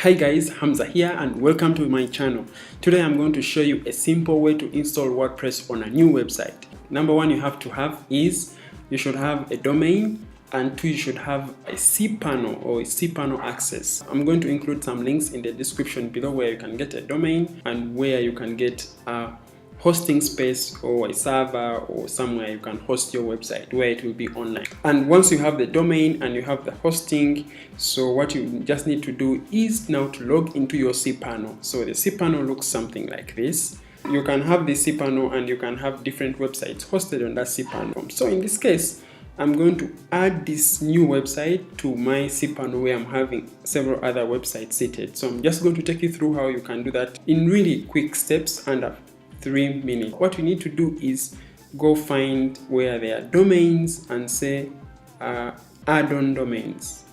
Hi guys, Hamza here and welcome to my channel. Today I'm going to show you a simple way to install WordPress on a new website. Number one you should have a domain, and two, you should have a cPanel or a cPanel access. I'm going to include some links in the description below where you can get a domain and where you can get a hosting space or a server or somewhere you can host your website where it will be online. And once you have the domain and you have the hosting, so what you just need to do is now to log into your cPanel. So the cPanel looks something like this. You can have the cPanel and you can have different websites hosted on that cPanel. So in this case, I'm going to add this new website to my cPanel where I'm having several other websites seated. So I'm just going to take you through how you can do that in really quick steps under 3 minutes. What you need to do is go find where there are domains and say add-on domains.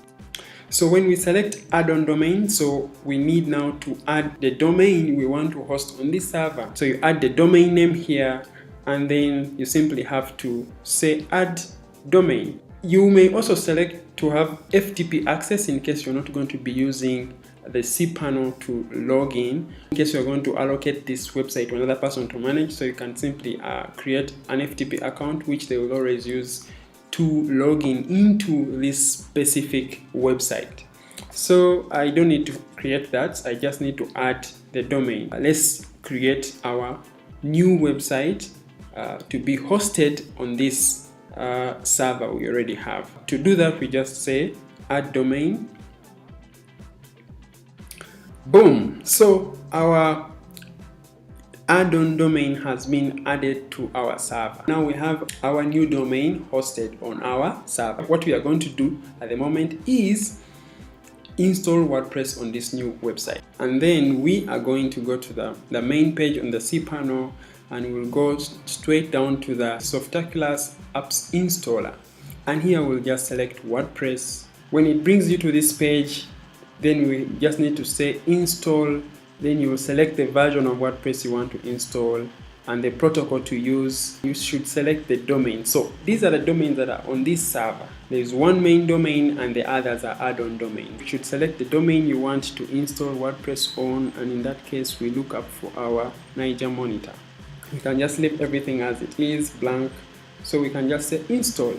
So when we select add-on domain, so we need now to add the domain we want to host on this server. So you add the domain name here and then you simply have to say add domain. You may also select to have FTP access in case you're not going to be using the cPanel to log in case you're going to allocate this website to another person to manage. So you can simply create an FTP account which they will always use to log in into this specific website. So I don't need to create that, I just need to add the domain. Let's create our new website to be hosted on this server we already have. To do that, we just say add domain. Boom! So our add-on domain has been added to our server. Now we have our new domain hosted on our server. What we are going to do at the moment is install WordPress on this new website. And then we are going to go to the main page on the cPanel and we'll go straight down to the Softaculous apps installer. And here we'll just select WordPress. When it brings you to this page, then we just need to say install. Then you will select the version of WordPress you want to install and the protocol to use. You should select the domain. So these are the domains that are on this server. There is one main domain and the others are add-on domains. You should select the domain you want to install WordPress on, and in that case we look up for our Niger monitor. We can just leave everything as it is, blank. So we can just say install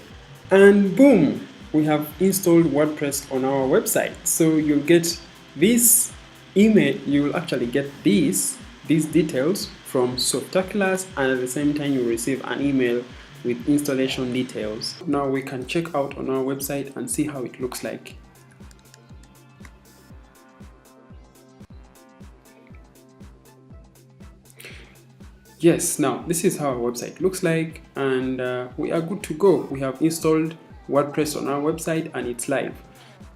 and boom! We have installed WordPress on our website. So you'll get this email, you will actually get these details from Softaculous, and at the same time you will receive an email with installation details. Now we can check out on our website and see how it looks like. Yes, now this is how our website looks like, and we are good to go. We have installed WordPress on our website and it's live.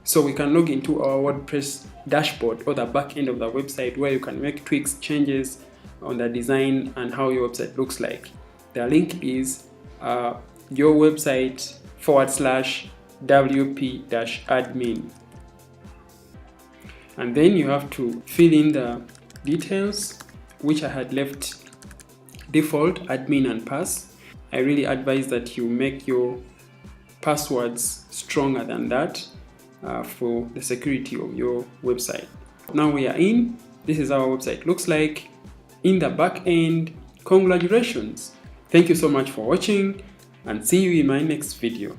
So we can log into our WordPress dashboard or the back end of the website where you can make tweaks, changes on the design and how your website looks like. The link is your website /wp-admin. And then you have to fill in the details, which I had left default, admin and pass. I really advise that you make your passwords stronger than that for the security of your website. Now we are in. This is how our website looks like in the back end. Congratulations! Thank you so much for watching and see you in my next video.